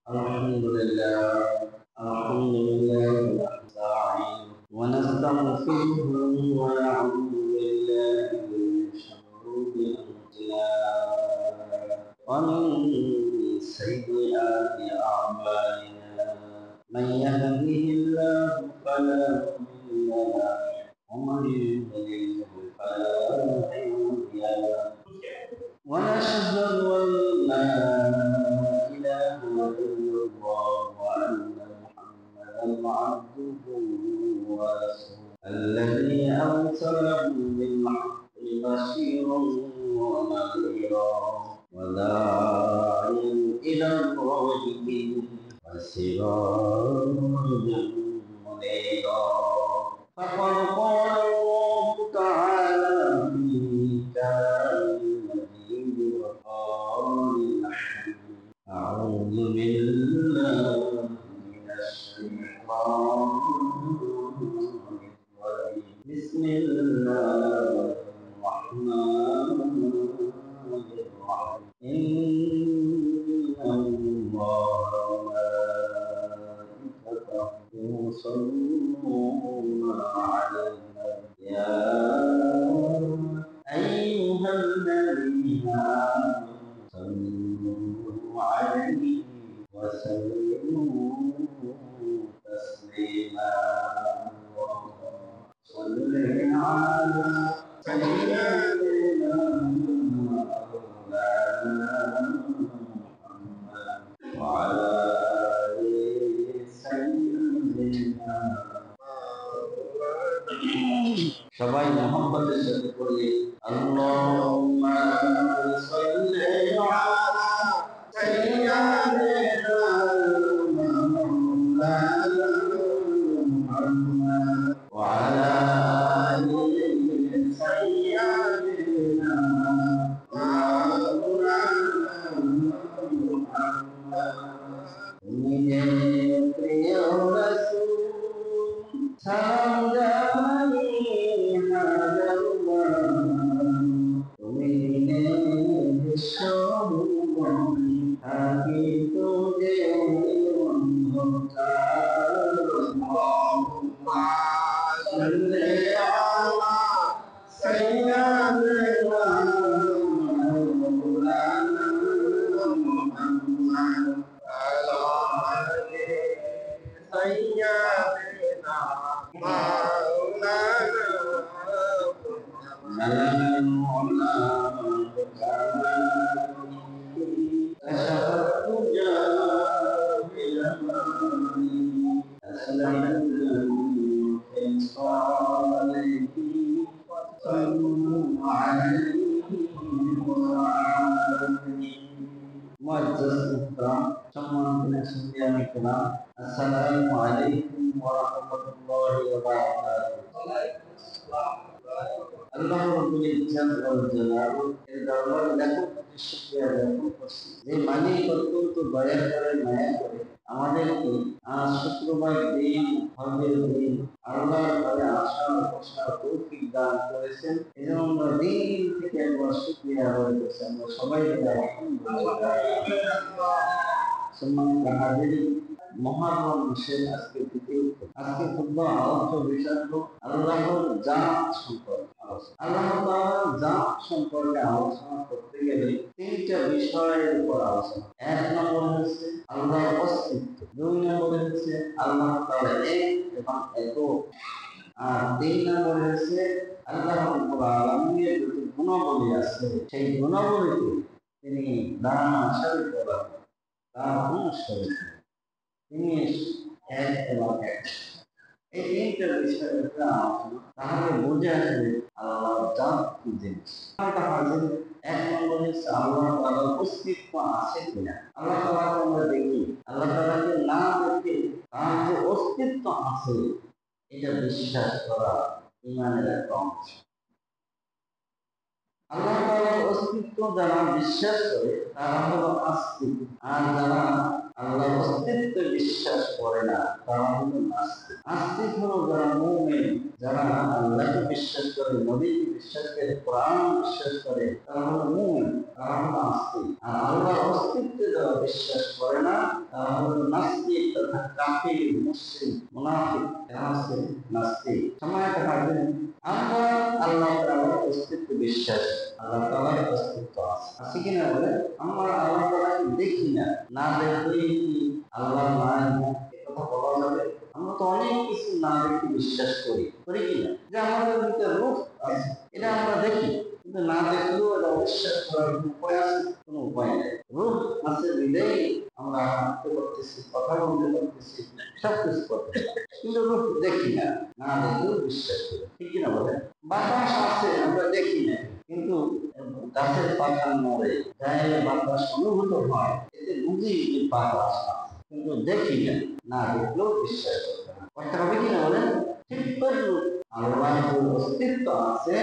الحمد لله الحمد لله نستعين ونستغفره ونعوذ بالله من شرور أنفسنا ومن سيئات أعمالنا من يهده الله فلا مضل له ومن يضلل فلا هادي له ونشهد أن لا إله إلا الله وأن محمدا عبده ورسوله الذي أرسله بالحق بشيرا ونذيرا وداعيا إلى الله بإذنه وسراجا منيرا فقد قال الله تعالى في كلامه المجيد وقال الحميد أعوذ بالله من الشيطان الرجيم بسم الله الرحمن الرحيم إن الله وملائكته يصلون على النبي يا أيها الذين آمنوا صلوا عليه وسلموا تسليما صل على سيدنا مولانا محمد وعلى آل سيدنا সবাই মোহাম্মদের সাথে পড়ি আল্লাহুম্মা সাল্লি আলা সাইয়্যিদিনা মাওলানা মুহাম্মদ ওয়া আলা আলি সাইয়্যিদিনা মাওলানা মুহাম্মদ তুমি যে প্রিয় রাসূল সালাম জানি তুমি বিশ্বভুবনে থাকিত যে অন্ধকার আল্লাহুম্মা সাল্লি আলা সাইয়্যিদিনা মাওলানা মুহাম্মদ আলা আলি সাইয়্যিদিনা মাওলানা Assalamu alaikum warahmatullahi wabarakatuh. আল্লাহ রাব্বুল ইজ্জাত ওয়াল জালাল এর দরবারে লাখো কোটি শুকরিয়া জ্ঞাপন করছি যে মালিক অত্যন্ত দয়া করে মায়া করে আমাদেরকে আজ শুক্রবার দিন হজের দিন আল্লাহর ঘরে আসার বসার তৌফিক দান করেছেন এজন্য আমরা দিন থেকে একবার শুকরিয়া আদায় করছি আমরা সবাই আলহামদুলিল্লাহ সম্মানিত হাজিরিন মহারম মাসের আজকে আজকে খুব আলোচ্য বিষয় হলো আল্লাহর জাত সম্পর্কে আল্লাহ তাআলার জাত সম্পর্কে আলোচনা করতে গেলে তিনটা বিষয়ের উপর আলোচনা এক নম্বর হচ্ছে আল্লাহর অস্তিত্ব দুই নম্বরে হচ্ছে আল্লাহ তাআলা এক এবং একক আর তিন নম্বরে হচ্ছে আল্লাহ রাব্বুল আলামিনের যে গুণাবলী আছে সেই গুণাবলীকে তিনি দান শরীক করেন তার গুণ শরীক তিনি এক এবং এক এই তিনটা বিষয়ের উপরে আলোচনা তাহলে বুঝে আসবে আল্লাহর জাত কি জিনিস এক নম্বর হচ্ছে আল্লাহ তাআলার অস্তিত্ব আছে কিনা আল্লাহ তাআলাকে আমরা দেখি আল্লাহ তাআলাকে না দেখে তার যে অস্তিত্ব আছে এটা বিশ্বাস করা ঈমানের একটা অংশ আল্লাহ তাআলার অস্তিত্ব যারা বিশ্বাস করে তারা হলো আস্তিক আর যারা আল্লাহর অস্তিত্বে বিশ্বাস করে না তারা হলো নাস্তিক। নাস্তিক হলো যারা মুমিন, যারা আল্লাহকে বিশ্বাস করে, নবীকে বিশ্বাস করে, কোরআন বিশ্বাস করে, তারা হলো মুমিন, তারা হলো নাস্তিক। আর আল্লাহর অস্তিত্বে যারা বিশ্বাস করে না তারা হলো নাস্তিক তথা কাফির, মুশরিক, মুনাফিক, এরা হচ্ছে নাস্তিক। সম্মানিত হাজিরিন, আমরা আল্লাহ তাআলার অস্তিত্বে বিশ্বাস, আল্লাহ তাআলার অস্তিত্ব আছে, আছে কিনা বলে? আমরা আল্লাহ তাআলাকে দেখি না, না দেখলেই কি আল্লাহ নাই কথা বলা যাবে? আমরা তো অনেক কিছু না দেখে বিশ্বাস করি, করি কিনা? যে আমাদের ভিতরে রূহ আছে, এটা আমরা দেখি, কিন্তু না দেখলেও এটা অবিশ্বাস করার কোনো উপায় আছে? কোনো উপায় নেই। রূহ আছে বিদেই আমরা হাঁটতে করতেছি, কথা বলতে করতেছি, সব কিছু করতেছি, কিন্তু রূহ দেখি না, না দেখলেও বিশ্বাস করি, ঠিক কিনা বলেন? বাতাস আছে, আমরা দেখি না, কিন্তু গাছের পাতা নড়ে, গায়ে বাতাস অনুভূত হয়, এতে বুঝি যে বাতাস আছে, কিন্তু দেখি না, না দেখলেও বিশ্বাস করতে হবে। কথা হবে কিনা বলেন? ঠিক তদ্রূপ আল্লাহর অস্তিত্ব আছে,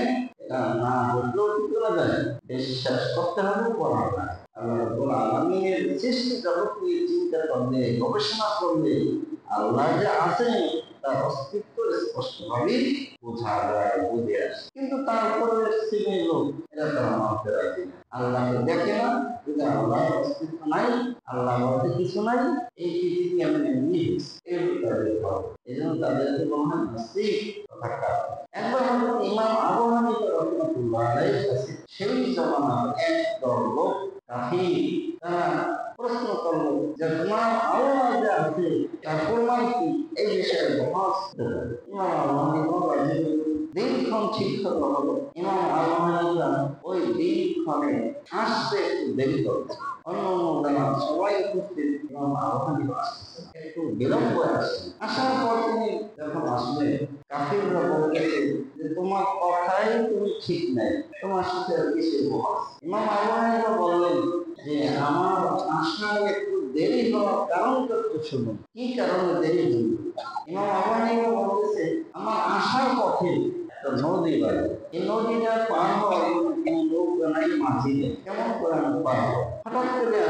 এটা না দেখলেও কি করা যায়? বিশ্বাস করতে হবে, করা যায়। আল্লাহ রাব্বুল আলামিনের সৃষ্টি জগৎ নিয়ে চিন্তা করলে, গবেষণা করলে আল্লাহ যে আছেন তার অস্তিত্ব স্পষ্টভাবে বোঝা যায়, বুঝে আসে। কিন্তু তারপরে ছেলে লোক এরা তারা মানতে রাজি না, আল্লাহকে দেখে না, যদি আল্লাহর অস্তিত্ব নাই, আল্লাহ বলতে কিছু নাই, এই পৃথিবী এমন এমনি এই জন্য তাদেরকে বলা হয় নাস্তিক তথা কাফির। একবার হযরত ইমাম আবু হানিফা রাহিমাহুল্লাহ আলাইহির কাছে সেই জমানার এক দল লোক কাফির, তারা প্রশ্ন করলো যে তোমার আল্লাহ যে আছে তার প্রমাণ কি? এই বিষয়ে বহাস হলো। ইমাম আবু হানিফা দিনক্ষণ ঠিক হলো। ইমাম আবু হানিফা ওই দিনক্ষণে আসতে একটু দেরি করছে, অন্য অন্য সবাই উপস্থিত, ইমাম আবু হানিফা আসতেছে একটু বিলম্ব আসছে। আসার পর তিনি যখন আসলেন, কাফিররা বলতেছে যে তোমার কথাই তুমি ঠিক নাই, তোমার সাথে কিসের বহাস? ইমাম আবু হানিফা বললেন যে আমার আসার একটু দেরি হওয়ার কারণটা তো শুনুন, কি কারণে দেরি হল? ইমাম আবু হানিফা বলতেছে আমার আসার পথে একটা নদী বাড়ে, এই নদীটা পার হওয়ার মতো কোনো নৌকা নাই, মাঝি নেই, কেমন করে আমি পার হবো? হঠাৎ করে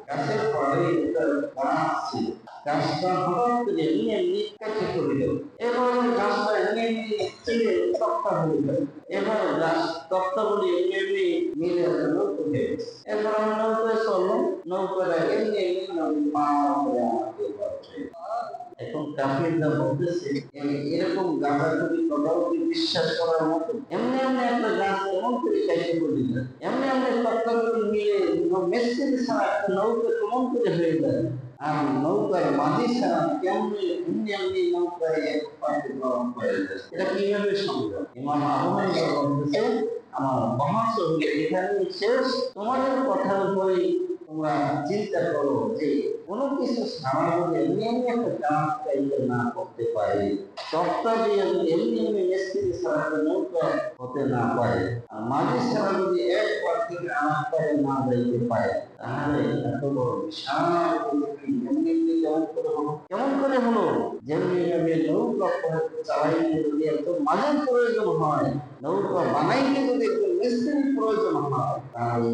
গাছের পরে একটা গাছ ছিল, গাছটা হঠাৎ করে এমনি এমনি কেটে পড়ে গেল, এবার গাছটা এমনি এমনি ছিঁড়ে তক্তা হয়ে গেল, এবার গাছ তক্তাগুলি এমনি এমনি মিলে নৌকা হয়ে গেছে। এরপর আমি নৌকায় চললাম, নৌকাটা এমনি এমনি নদী পার করে আমাকে পাঠিয়ে। এখন কাফিররা বলতেছে এরকম গাঁজাখুরি কথাও কি বিশ্বাস করার মতো? এমনি এমনি একটা গাছ কেমন করে চাইতে বলি না, এমনি এমনি তক্তাগুলি মিলে মিস্ত্রি ছাড়া একটা নৌকা কেমন করে হয়ে যায়? আর নৌকার মাঝি ছাড়া কেমনি এমনি এমনি নৌকায় এক পাশে গরম হয়ে যায়, এটা কিভাবে সম্ভব? ইমাম আবু হানিফা বলতেছে আমার বহাস হলো এখানে শেষ, তোমাদের কথার উপরে তোমরা চিন্তা করো যে কোনো কিছু ছাড়া যদি এমনি এমনি একটা কাজ চাইতে না করতে পারে, তক্তা দিয়ে যদি এমনি এমনি মিস্ত্রি ছাড়া একটা নৌকা হতে না পারে, আর মাঝি ছাড়া যদি এক পার থেকে আরেক পারে না যাইতে পারে, তাহলে এত বড় বিশাল পৃথিবী এমনি এমনি কেমন করে হলো? কেমন করে হলো? যেমনি ভাবে নৌকা চালাইতে যদি একজন মাঝির প্রয়োজন হয়, নৌকা বানাইতে যদি একজন মিস্ত্রির প্রয়োজন হয়, তাহলে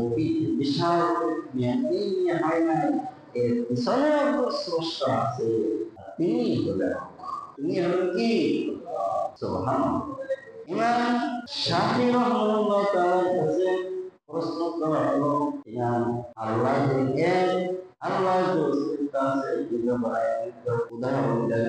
বিশাল পৃথিবী এমনি এমনি হয় না, এর পিছনে একজন স্রষ্টা আছে, তিনি হলেন আল্লাহ। তিনি হলেন কি? সুবহানাল্লাহ। ইমাম শাফি রাহিমাহুল্লাহ তাআলার কাছে প্রশ্ন করা হলো, ইমাম আল্লাহ যে এক, আল্লাহ যে অস্তিত্ব আছে এই ব্যাপারে উদাহরণ দেন।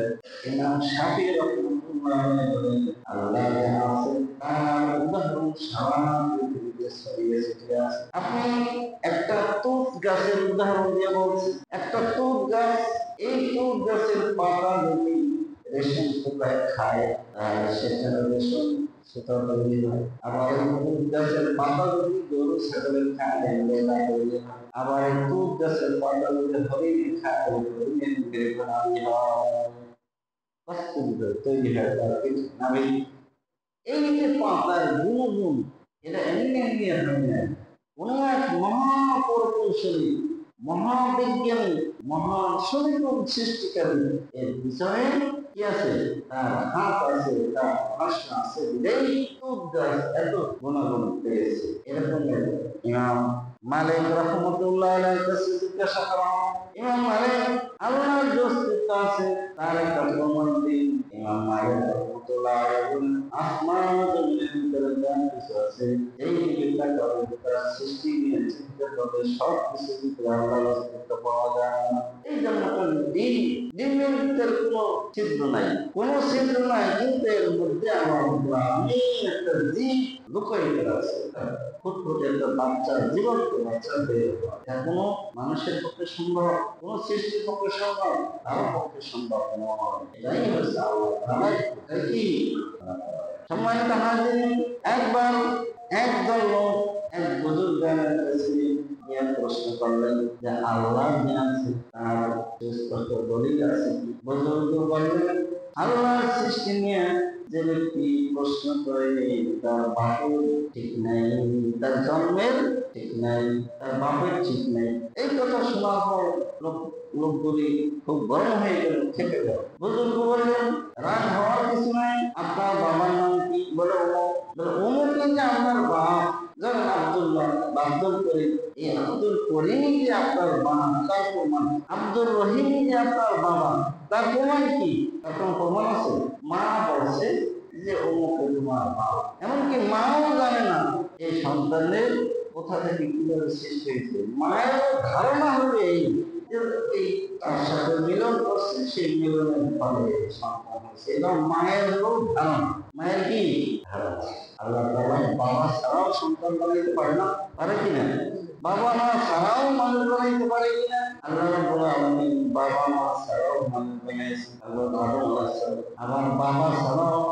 ইমাম শাফি রাহিমাহুল্লাহ বলেন আল্লাহ যে আছে তার উদাহরণ সারা পৃথিবীতে ছড়িয়ে ছিটিয়ে আছে। আপনি একটা তুত গাছের উদাহরণ দিয়ে বলছেন, একটা তুত গাছ, এই তুত গাছের পাতা যদি রেশম পোকায় খায় তাহলে সেখানে রেশম সেটা তৈরি হয়। আবার এই তুত গাছের পাতা যদি গরু ছাগলে খায় লেলা তৈরি হয়। আবার এই তুত গাছের পাতা যদি হরিণ খায় হরিণের বেগুনাদি হয়, কষ্ট তৈরি হয় তার কিছু নামে। এই যে পাতার গুণগুণ, এটা এমনি এমনি হয় না, কোন এক মহাপ্রকৌশলী, মহাবিজ্ঞানী, মহাসংখ্যক সৃষ্টিকারী এর পিছনে কি আছে? তার হাত আছে, তার ভাষা আছে, বিদেই তুত গাছ এত গুণাগুণ পেয়েছে। এরকম ইমাম মালিক রাহমাতুল্লাহ আলাইহির কাছে জিজ্ঞাসা করা, ইমাম মালিক আল্লাহর তবে সব কিছু ভিতরে আল্লাহর অস্তিত্ব পাওয়া যায় না। এই জন্য ডিমের ভিতরে কোনো ছিদ্র নাই, কোনো ছিদ্র নাই, কিন্তু এর মধ্যে আমার আমি একটা জীব লুকায়িত আছে। ফুটফুটে একটা বাচ্চা, জীবন্ত বাচ্চা বের হয়। এটা কোনো মানুষের পক্ষে সম্ভব, কোনো সৃষ্টির পক্ষে সম্ভব, কারো পক্ষে সম্ভব নয়। এটাই হচ্ছে আল্লাহ তাআলার কি সম্মানিত হাজিরিন। একবার একদল লোক এক বুজুর্গের কাছে গিয়ে প্রশ্ন করলেন যে আল্লাহ যে আছে তার সুস্পষ্ট দলিল আছে কি? বুজুর্গ বললেন আল্লাহর সৃষ্টি নিয়ে যে ব্যক্তি প্রশ্ন করে তার বাপের ঠিক নাই, তার জন্মের ঠিক নাই, তার বাপের ঠিক নাই। এই কথা শোনার পর লোকগুলি খুব গরম হয়ে গেল, খেপে গেল। বুজুর্গ বললেন রাগ হওয়ার কিছু নাই, আপনার বাবার নাম কি? বলে অমুক। বলে অমুক যে আপনার বাপ, যেমন আব্দুল্লাহ বা আব্দুল করিম, এই আব্দুল করিম যে আপনার বাবা তার প্রমাণ, আব্দুল রহিম যে আপনার বাবা তার প্রমাণ কি? তার কোনো প্রমাণ আছে? মা বলছে যে অমুক তোমার বাবা। এমনকি মাও জানে না এই সন্তানের কোথা থেকে কিভাবে সৃষ্টি হয়েছে। মায়ের ধারণা হবে এই যে এই তার সাথে মিলন করছে, সেই মিলনের ফলে সন্তান হয়েছে। এবং মায়ের হলো ধারণা। মায়ের কি ধারণা? আল্লাহ তাআলা বাবা ছাড়াও সন্তান বানাইতে পারে না? পারে কিনা? বাবা মা ছাড়াও মানুষ বানাইতে পারে কিনা? আল্লাহ রাব্বুল আলামিন বাবা মা ছাড়াও মানুষ বানাইছে। আল্লাহ আদম আলাইহিস সালাম আমার বাবা ছাড়াও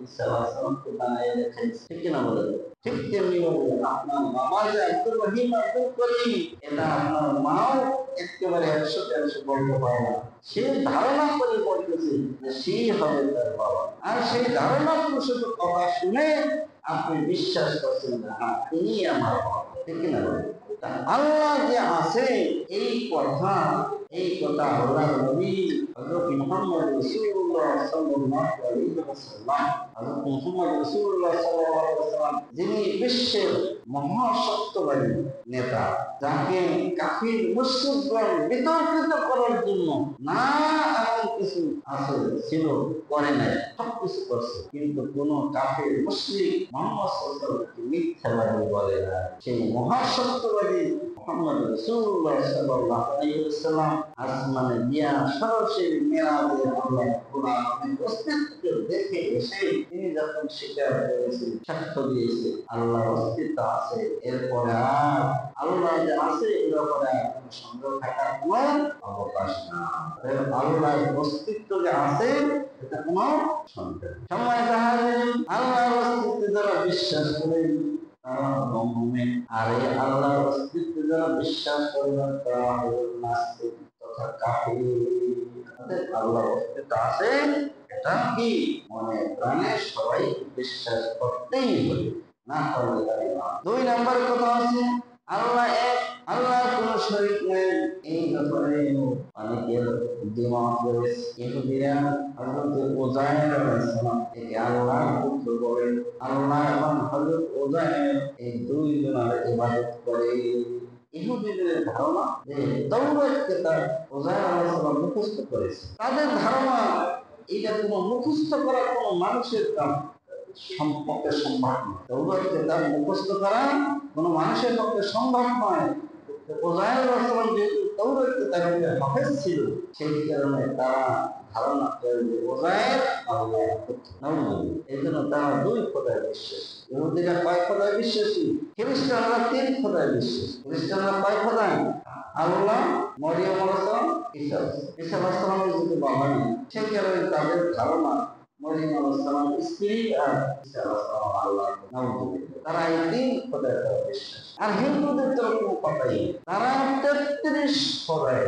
ঈসা আলাইহিস সালামকে বানাই রেখেছে। ঠিক কিনা বলেন? ঠিক তেমনি বলেন আপনার বাবা যে আব্দুর রহিম আব্দুল করিম, এটা আপনার মাও একেবারে 100% বলতে পারে না। সে ধারণা করে বলতেছে যে সেই হবে তার বাবা। আর সেই ধারণা পুরুষের কথা শুনে আপনি বিশ্বাস করছেন না হ্যাঁ তিনি আমার বাবা। ঠিক না? আল্লাহ যে আছে এই কথা আল্লাহর নবী হযরত মুহাম্মদ রাসূলুল্লাহ সাল্লাল্লাহু আলাইহি ওয়াসাল্লাম, হযরত মুহাম্মদ রাসূলুল্লাহ সাল্লাল্লাহু আলাইহি ওয়াসাল্লাম যিনি বিশ্বের মহাসত্যবাদী নেতা, যাকে কাফির মুশরিকগণ বিতর্কিত করার জন্য না এমন কিছু আছে ছিল, করে নাই, সব কিছু করছে, কিন্তু কোন কাফির মুশরিক মুহাম্মদ সাল্লাল্লাহু আলাইহি ওয়াসাল্লামকে মিথ্যাবাদী বলে না। সেই মহাসত্যবাদী মুহাম্মদ রাসূলুল্লাহ সাল্লাল্লাহু আলাইহি ওয়াসাল্লাম আসমানে গিয়া সরাসরি মেরাজে আল্লাহ কোরআনের অস্তিত্ব দেখে এসে তিনি যখন স্বীকার করেছে, সাক্ষ্য দিয়েছে আল্লাহর অস্তিত্ব আছে, এরপরে আর আল্লাহ যে আছে এর ব্যাপারে কোনো সন্দেহ থাকার কোনো অবকাশ না। আল্লাহর অস্তিত্ব যে আছে এটা কোনো সন্দেহ। সম্মানিত হাজিরিন, আল্লাহর অস্তিত্বে যারা বিশ্বাস করে তারা মুমিন, আর এই আল্লাহর অস্তিত্বে যারা বিশ্বাস করে না তারা হলো নাস্তিক তথা কাফির। আল্লাহর অস্তিত্ব আছে এটা কি মনে প্রাণে সবাই বিশ্বাস করতেই হবে, না করলে পারে না। 2 নম্বর কথা আছে আল্লাহ এক, আল্লাহ কোনো শরীক নেই। এই ব্যাপারে অনেকের দ্বিমত রয়েছে। ইহুদিরা হযরত উযায়ের আলাইহিস সালাম একে আল্লাহর পুত্র বলেন। আল্লাহ এবং হযরত উযায়ের এই দুইজনের ইবাদত করে। ইহুদিদের ধারণা যে তাওরাত কিতাব উযায়ের আলাইহিস সালাম মুখস্থ করেছে। তাদের ধারণা এটা কোনো মুখস্থ করা কোনো মানুষের কাজ সম্পর্কে সম্ভব নয়। তাওরাত কিতাব মুখস্থ করা কোনো মানুষের পক্ষে সম্ভব নয়। উযায়ের আলাইহিস সালাম যেহেতু তাওরাত কিতাবের হাফেজ ছিল, সেই কারণে তারা ধারণা করে যে উযায়ের আল্লাহর পুত্র। এই জন্য তারা 2 খোদায় বিশ্বাসী। ইহুদিরা কয় খোদায় বিশ্বাসী? খ্রিস্টানরা 3 খোদায় বিশ্বাসী। খ্রিস্টানরা কয় খোদায়? আল্লাহ, মরিয়ম আলাইহিস সালাম, ঈসা আলাইহিস সালামের যদি বাবা নেই, সেই কারণে তাদের ধারণা মরিয়ম আলাইহিস সালাম স্ত্রী আর ঈসা আলাইহিস সালাম আল্লাহ। তারা এই 3 খোদায় বিশ্বাসী। আর হিন্দুদের তো কোনো কথাই নেই, তারা 33 খোদায়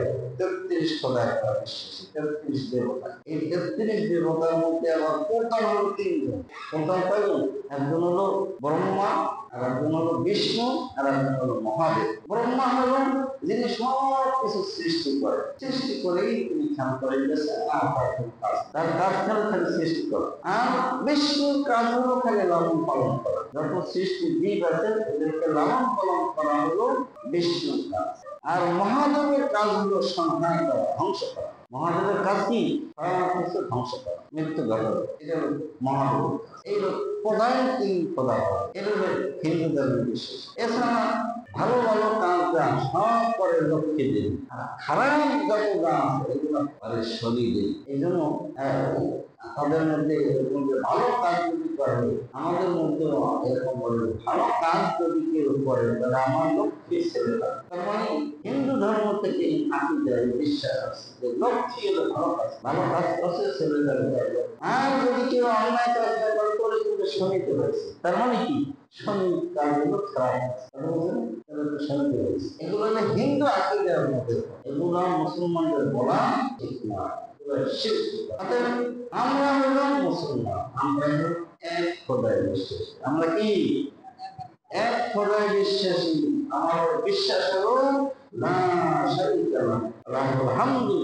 বিশ্বাসী। 33 দেবতা। এই 33 দেবতার মধ্যে আবার প্রধান হলো 3 জন। প্রধান কয়জন? একজন হলো ব্রহ্মা, আর একজন হলো বিষ্ণু, আর একজন হলো মহাদেব। ব্রহ্মা হলেন যিনি সব কিছু সৃষ্টি করেই তিনি খেয়াল করে গেছেন, আর তার কাজ খালি সৃষ্টি করা। আর বিষ্ণুর কাজ হলো খালি লালন পালন করা। যত সৃষ্টি জীব আছে এদেরকে লালন পালন করা হলো বিষ্ণুর কাজ। আর মহাদেবের কাজ হলো সংহার করা, ধ্বংস করা। মহাদেবের কাজ কি? ধ্বংস করা, মৃত্যু ঘটানো। এটা হলো মহাদেবের কাজ। এই প্রধান 3 খোদা, এটা হলো হিন্দু ধর্মের বিশ্বাস। এছাড়া ভালো ভালো কাজ যা সব করে লক্ষ্যে দিন, আর খারাপ যত যা আছে এগুলো করে শরীরে। এই জন্য তাদের মধ্যে এরকম যে ভালো কাজ যদি করে, আমাদের মধ্যে এরকম বলে ভালো কাজ যদি কেউ করে তাহলে আমার লক্ষ্যে ছেড়ে থাকে। তার মানে হিন্দু ধর্ম থেকে আকিদায় বিশ্বাস আছে যে লক্ষ্যে হলো ভালো কাজ করছে ছেড়ে যাবে। আর যদি কেউ অন্যায় কাজ করে কিন্তু শনিতে হয়েছে, তার মানে কি শনি কাজগুলো খারাপ এগুলো হলো হিন্দু আকিদার মধ্যে, এগুলো মুসলমানদের বলা ঠিক না। আমরা হলাম মুসলমান, আমরা এক খোদায় বিশ্বাসী। আমরা কি এক খোদায় বিশ্বাসী? আমাদের বিশ্বাস হলো লা শারীকা লাহু লাহুল হামদু,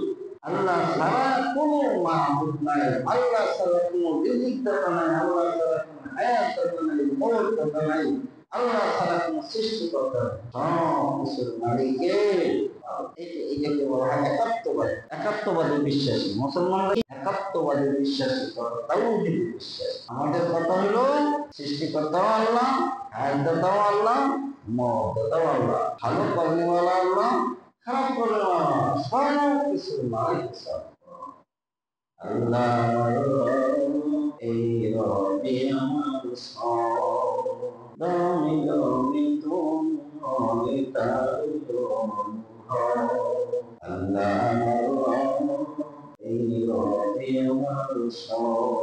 আল্লাহ ছাড়া কোনো মাবুদ নাই, আল্লাহ ছাড়া কোনো রিজিক দাতা নাই, আল্লাহ ছাড়া কোনো হায়াত দাতা নাই, মওত দাতা নাই, আল্লাহ ছাড়া কোনো সৃষ্টিকর্তা নাই, সব কিছুর মালিকে। এটাকে বলা হয় একাত্মবাদ। একাত্মবাদী বিশ্বাসী মুসলমানরা একাত্মবাদী বিশ্বাসী, তাওহীদে বিশ্বাসী। আমাদের কথা হলো সৃষ্টিকর্তাও আল্লাহ, হায়াতদাতাও আল্লাহ, মওতদাতাও আল্লাহ, ভালো কর্মওয়ালা আল্লাহ, খারাপ কর্মওয়ালা সব কিছুর মালিক আল্লাহ। এই রবে আমার সব দমে দমে তুমি তার আল্লাহ। এই রবে আমার সব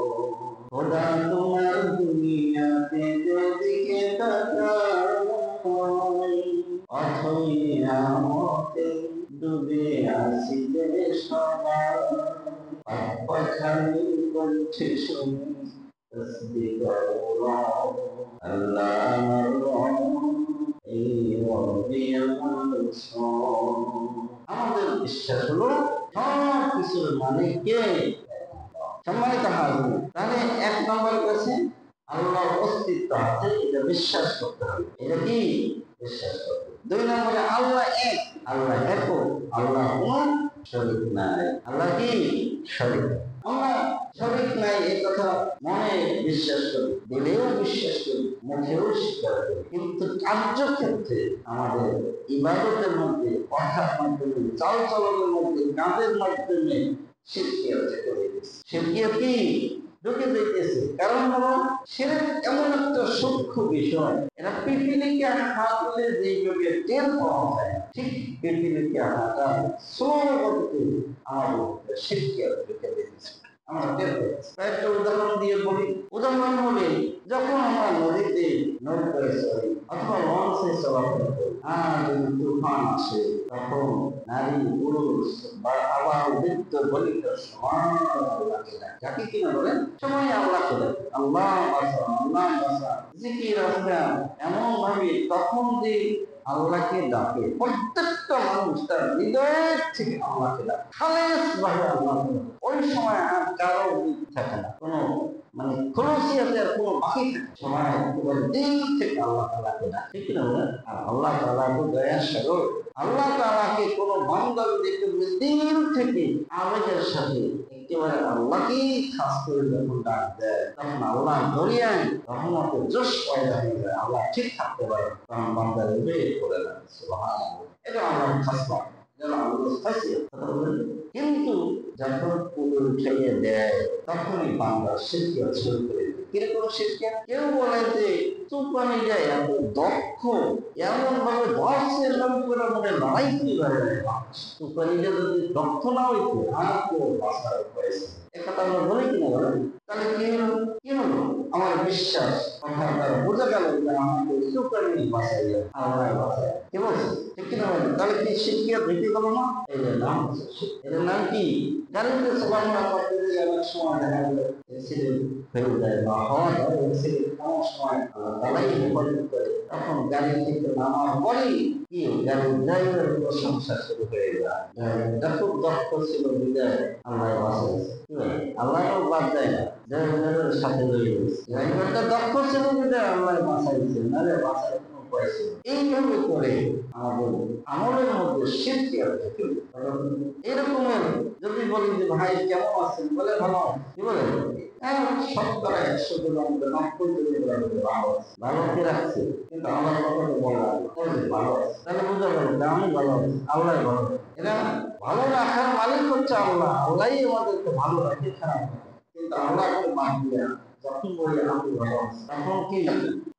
খোদা তোমার দুনিয়াতে যেদিকে তাকাই, অথই আমতে ডুবে আসিবে সবাই, পাখালি করছে শুনি তসবিহ আল্লাহ। এই রবে আমার সব। আমাদের বিশ্বাস হলো সব কিছুর মানে কে? সম্মানিত হাজির, তাহলে এক নম্বর কাছে আল্লাহর অস্তিত্ব আছে, এটা বিশ্বাস করতে হবে। এটা কি বিশ্বাস করতে হবে। দুই নম্বরে আল্লাহ এক, আল্লাহ এক, আল্লাহ কোন শরীক নাই। আল্লাহ কি শরীক? আমরা শরীক নাই এই কথা মনে বিশ্বাস করি, দিলেও বিশ্বাস করি, মুখেও স্বীকার করি, কিন্তু কার্যক্ষেত্রে আমাদের ইবাদতের মধ্যে, কথার মাধ্যমে, চাল চলনের মধ্যে, কাজের মাধ্যমে শিরকিয়াত কি ঢুকে যাইতেছে। কারণ হলো শিরক এমন একটা সূক্ষ্ম বিষয়, এটা পিপিলিকে হাতলে যেভাবে টের পাওয়া যায়, ঠিক পিপিলিকে হাঁটা স্লো গতিতে আমাদের শিরকিয়াত ঢুকে যাইতেছে। আমরা টের পাচ্ছি। কয়েকটা উদাহরণ দিয়ে বলি। উদাহরণ হলে যখন আমরা নদীতে নৌকায় চড়ি অথবা লঞ্চে চলাফেরা করি, আর যদি তুফান আসে তখন নারী পুরুষ বা আবার বৃদ্ধ বলিত সমান আল্লাহকে ডাকে। ডাকে কিনা বলেন? সময় আল্লাহকে ডাকে, আল্লাহ বাঁচা, আল্লাহ বাঁচা, জিকির আজকার এমন ভাবে তখন যে আল্লাহকে ডাকে, প্রত্যেকটা মানুষ তার হৃদয়ের থেকে আল্লাহকে ডাকে, খালেস ভাবে আল্লাহকে ডাকে। ওই সময় আর কারো দিক থাকে না, কোনো মানে খরচিয়াতের কোনো বাকি থাকে, সবাই দিল থেকে আল্লাহ তাআলাকে ডাকে, ঠিক না বলেন? আর আল্লাহ তাআলা তো দয়ার সাগর। আল্লাহ তাআলাকে কোনো বান্দা দেখবে দিল থেকে আবেগের সাথে একেবারে আল্লাহকেই খাস করে যখন ডাক দেয়, তখন আল্লাহ দরিয়ায় রহমতের জোশ পয়দা হয়ে যায়, আল্লাহ ঠিক থাকতে পারে, তখন বান্দা বের করে দেয়। সুবহানাল্লাহ, এটা আল্লাহর খাসবাত, যেন আল্লাহর খাসিয়াত। কিন্তু যখন পুকুর উঠাইয়ে দেয় তখনই বান্দা শিরকিয়াত শুরু করে দেয়। কিরকম শিরকিয়াত? কেউ বলে যে তুফানি যায় এত দক্ষ, এমন ভাবে ধরছে এরকম করে মনে লড়াই করে বেড়ায়। তুফানি যদি দক্ষ না হইতো আর কেউ বাঁচার উপায় ছিল। একথা আমরা বলি কিনা বলেন? তাহলে কি হলো? আমার বিশ্বাস কথা দ্বারা বোঝা গেল যে আমাকে তুফানি বাঁচাইয়া আল্লাহ বাঁচায়। কি বলছে? ঠিক কিনা বলেন? তাহলে কি শিরকিয়াত হইতে গেল না? এর নাম হচ্ছে শিরক। এর নাম কি? গাড়িতে সুবহানাল্লাহ পড়তে গিয়ে অনেক সময় দেখা গেল অ্যাক্সিডেন্ট হয়ে যায় বা হওয়া যায়, অ্যাক্সিডেন্ট হওয়ার সময় তালাই হেফাজত করে, তখন গাড়ি থেকে নামার পরেই কি গাড়ির ড্রাইভারের প্রশংসা শুরু হয়ে যায়। ড্রাইভারটা খুব দক্ষ ছিল বিদায় আল্লাহ বাঁচাইছে। আল্লাহও বাদ দেয় না, ড্রাইভারের সাথে রয়ে গেছে। ড্রাইভারটা দক্ষ ছিল বিদায় আল্লাহ বাঁচাইছে, নাহলে বাঁচার কোনো উপায় ছিল। এইভাবে করে আমাদের আমলের মধ্যে শিরকিয়াত থেকে এরকমের যদি বলি যে ভাই কেমন আছেন, বলে ভালো আছি, কি বলে শতকরা 100 জন আমাদের 90 জন ভালো আছে। ভালো কি রাখছে, কিন্তু আমার কথা তো বলা ভালো আছে, তাহলে বোঝা গেল যে আমি ভালো আছি, আল্লাহ ভালো আছে। এরা ভালো রাখার মালিক হচ্ছে আল্লাহ, আল্লাহই আমাদেরকে ভালো রাখে, খারাপ রাখে। কিন্তু আল্লাহকে বাদ দিয়ে যখন বলি আমি ভালো আছি, তখন কি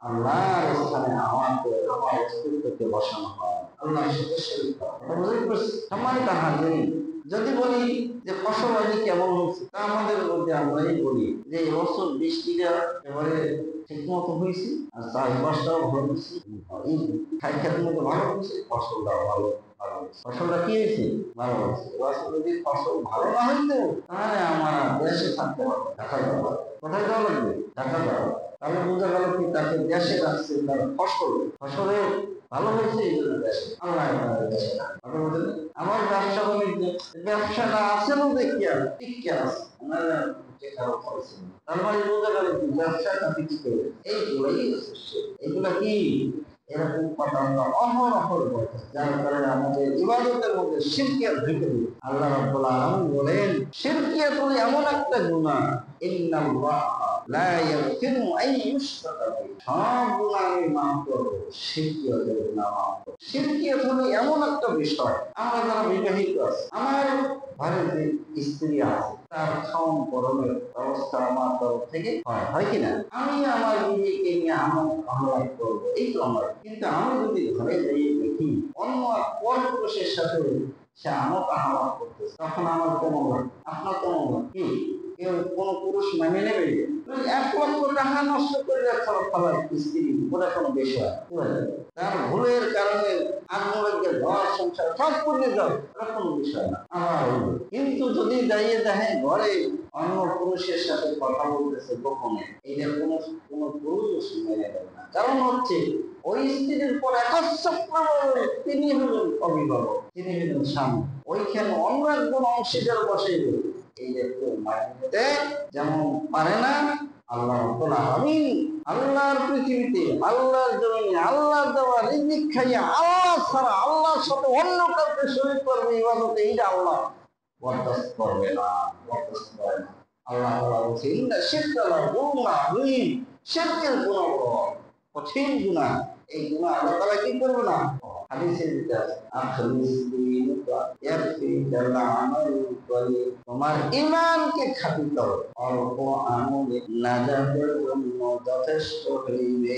আল্লাহর স্থানে আমাকে আমার অস্তিত্বকে বসানো হয়, আল্লাহর সাথে শরীক হয়। সম্মানিত হাজির, যদি বলি যে ফসল আজ কেমন হচ্ছে, তা আমাদের মধ্যে আমরাই বলি যে এবছর বৃষ্টিটা এবারে ঠিক মতো হয়েছে, আর চাষবাসটাও ভালো হয়েছে, এই খাইখাতের মধ্যে ভালো হয়েছে, ফসলটাও ভালো ভালো হয়েছে। ফসলটা কি হয়েছে, ভালো হয়েছে। এবছর যদি ফসল ভালো না হইতো, তাহলে আমার দেশে থাকতে হবে, ঢাকা যাওয়া, কোথায় যাওয়া লাগবে, ঢাকা যাওয়া। তাহলে বোঝা গেল কি তাকে দেশে রাখছে, তার ফসলে ভালো হয়েছে, এই জন্য দেশে আল্লাহ দেশে রাখে। আমার ব্যবসা বাণিজ্য, ব্যবসাটা আছে না দেখিয়া টিকে আছে, ওনারা কারো করেছেন, তার মানে বোঝা গেল কি ব্যবসাটা কিছু করে, এইগুলাই হচ্ছে, এগুলা কি এরকম কথা আমরা অহরহ বলতে, যার কারণে আমাদের ইবাদতের মধ্যে শিরকিয়াত ঢুকে দিই। আল্লাহ রাব্বুল আলামিন বলেন শিরকিয়াত হলো এমন একটা গুনাহ, ইন্নাল্লাহ লা ইয়াগফিরু আন ইউশরাকা বিহি, সব গুনাহ আমি মাফ করব, শিরকিয়াতের গুনাহ মাফ করব। শিরকিয়াত হলো এমন একটা বিষয়, আমরা যারা বিবাহিত আছি, আমার ঘরে যে স্ত্রী আছে, তার খাওয়ান পরনের ব্যবস্থা আমার তরফ থেকে হয় কিনা, আমি আমার নিজেকে নিয়ে আমার আহ্লাদ করবো, এই তো আমার। কিন্তু আমি যদি ঘরে যাই দেখি অন্য পরপুরুষের সাথে সে আমক আহ্লাদ করতেছে, তখন আমার কেমন লাগে, আপনার কেমন লাগে? কি কেউ কোন পুরুষ মেনে নেবে? 1,00,000 টাকা নষ্ট করে ফেলার স্ত্রী, ওটা কোনো বিষয়, তার ভুলের কারণে আত্মরাজ্যে ঘর সংসার সব করে যাও, ওটা কোনো বিষয় না আমার। কিন্তু যদি দাঁড়িয়ে দেখেন ঘরে অন্য পুরুষের সাথে কথা বলতেছে গোপনে, এইটা কোনো কোনো পুরুষ মেনে নেবে না। কারণ হচ্ছে ওই স্ত্রীর পর তিনি হলেন অভিভাবক, তিনি হলেন স্বামী, ওইখানে অন্য একজন অংশীদার বসে, এই যে মানতে যেমন পারে না। আল্লাহ রাব্বুল আলামিন আল্লাহর পৃথিবীতে, আল্লাহর জমিনে, আল্লাহর দেওয়া রিজিক খাইয়া আল্লাহ ছাড়া আল্লাহর সাথে অন্য কাউকে শরীক করবে ইবাদতে, এইটা আল্লাহ বরদাস্ত করবে না, বরদাস্ত করে না। আল্লাহ তাআলা বলেছেন ইন্না শিরকা লা যুলমুন আযীম, শিরকের গুনাহ বড় কঠিন গুনাহ, এই গুনাহ আল্লাহ তাআলা কি করবে না। হাদিসের ভিতরে আছে আখলিস দীনুকা ইয়াকফিকা আমাল তাইয়্যিব, তোমার ঈমানকে খাঁটি করো, অল্প আমলে নাজাতের জন্য যথেষ্ট হইবে।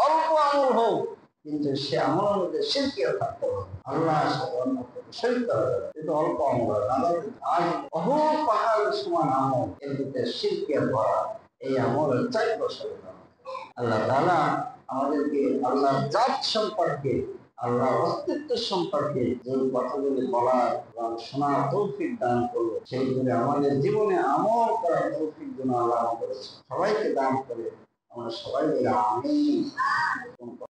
অল্প আমল হোক, কিন্তু সে আমলের মধ্যে শিরকিয়াত থাকতে হবে, আল্লাহর সাথে অন্য শরীক করা যাবে, কিন্তু অল্প আমল হয়। আজ বহু পাহাড় সমান আমল, এর ভিতরে শিরকিয়াত ভরা, এই আমলের 4 বছর। আল্লাহ তাআলা আমাদেরকে আল্লাহর জাত সম্পর্কে, আল্লাহর অস্তিত্ব সম্পর্কে যে কথাগুলি বলার এবং শোনার তৌফিক দান করলো, সেইগুলি আমাদের জীবনে আমল করার তৌফিক যেন আল্লাহ আমাদের সবাইকে দান করে। আমরা সবাই বলি আমিন।